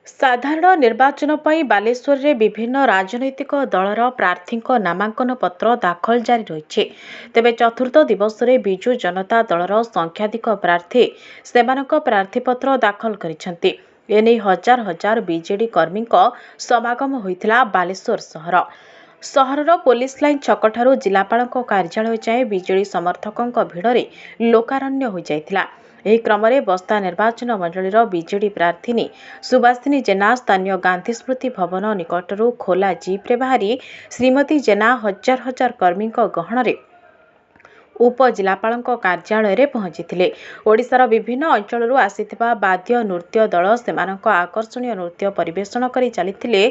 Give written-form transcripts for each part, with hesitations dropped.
साधारण निर्वाचन पर बालेश्वर रे विभिन्न राजनैतिक दलर प्रार्थी नामांकन पत्र दाखल जारी रही। तेबे चतुर्थ दिवस रे बिजु जनता दलर संख्याधिक प्रार्थी सेमानक प्रार्थीपत्र दाखल करिसेंती। एने हजार हजार बीजेडी कर्मी समागम होइथिला बालेश्वर सहर पुलिस लाइन छकठारू जिलापालक कार्यालय जाए बीजेडी समर्थकों भिड़े लोकारण्य हो जाइथिला। ଏହି କ୍ରମରେ ବସ୍ତା ନିର୍ବାଚନ ମଣ୍ଡଳୀର ବିଜେଡି ପ୍ରାର୍ଥିନୀ ସୁବାସିନୀ ଜେନା ସ୍ଥାନୀୟ ଗାନ୍ଧୀ ସ୍ମୃତି ଭବନ ନିକଟରୁ ଖୋଲା ଜିପ୍ରେ ବାହାରି ଶ୍ରୀମତୀ ଜେନା ହଜାର ହଜାର କର୍ମୀଙ୍କ ଗହଣରେ ଉପଜିଲ୍ଲାପାଳଙ୍କ କାର୍ଯ୍ୟାଳୟରେ ପହଞ୍ଚିଥିଲେ। ଓଡ଼ିଶାର ବିଭିନ୍ନ ଅଞ୍ଚଳରୁ ଆସିଥିବା ବାଦ୍ୟ ନୃତ୍ୟ ଦଳ ସେମାନଙ୍କ ଆକର୍ଷଣୀୟ ନୃତ୍ୟ ପରିବେଷଣ କରି ଚାଲିଥିଲେ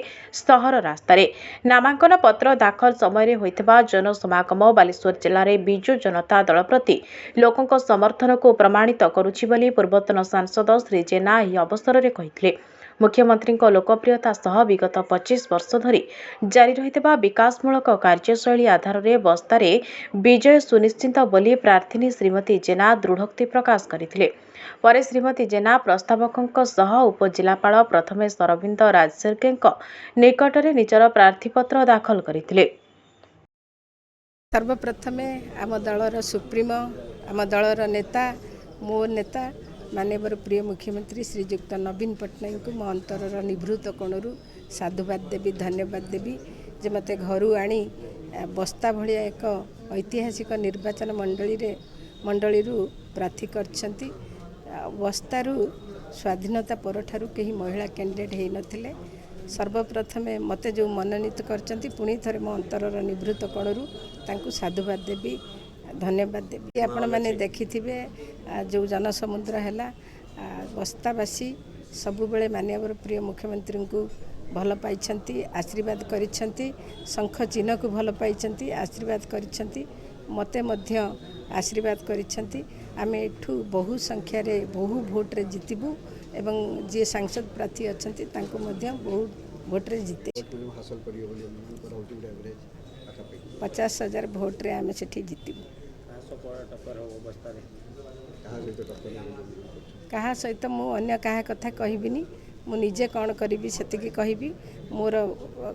ସହର ରାସ୍ତାରେ। ନାମାଙ୍କନ ପତ୍ର ଦାଖଲ ସମୟରେ ହୋଇଥିବା ଜନସମାଗମ ବାଲେଶ୍ୱର ଜିଲ୍ଲାରେ ବିଜୁ ଜନତା ଦଳ ପ୍ରତି ଲୋକଙ୍କ ସମର୍ଥନକୁ ପ୍ରମାଣିତ କରୁଛି ବୋଲି ପୂର୍ବତନ ସାଂସଦ ଶ୍ରୀ ଜେନା ଏହି ଅବସରରେ କହିଥିଲେ। मुख्यमंत्री लोकप्रियता सह विगत 25 वर्ष धरी जारी रही विकासमूलक कार्यशैली आधार में बस्तारे विजय सुनिश्चित बोली प्रार्थिनी श्रीमती जेना दृढ़ोक्ति प्रकाश करथिले। परे श्रीमती जेना प्रस्तावकों सह उपजिलापाल प्रथमेश अरविंद राजशेखर निकटरे निजर प्रार्थीपत्र दाखल करथिले। सर्वप्रथमे आम दलर सुप्रीमो आम दलर नेता मो नेता माननीय प्रिय मुख्यमंत्री श्रीजुक्त नवीन पट्टनायक को मो अंतर निभृत कोणरू साधुवाद देवी धन्यवाद देवी जे मते घरू आनी बस्ता भलिया एक ऐतिहासिक निर्वाचन मंडली प्रार्थी करछंती। बस्तारू स्वाधीनता परठारू कहीं महिला कैंडिडेट हे नथिले। सर्वप्रथमे मते जो मनोनीत करछंती पुणी थरे मो अंतर निभृत कोणरू तांकू साधुवाद देवी धन्यवाद देवी। आपण मैंने देखि जो जनसमुद्र है बस्तावासी सबुबले माननीय प्रिय मुख्यमंत्री को भल पाई आशीर्वाद करिसेंती। शंख चिन्ह को भल पाई आशीर्वाद करिसेंती। मते मध्य आशीर्वाद करिसेंती। आमे एठू बहु संख्या रे बहु भोट रे जितिबू एवं जे सांसद प्रार्थी अछंती तांको मध्य बहु भोट रे जिते 50,000 भोट रे आमे सेठी जितिबू। कहा सहित मु अन्य कहा कथा कहबिनी मु निजे कौन करी से कहबी। मोर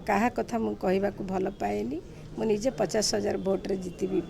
कहा कथा मु कहबा को भल पाएनी। मु निजे 50,000 भोट रे जितिबी।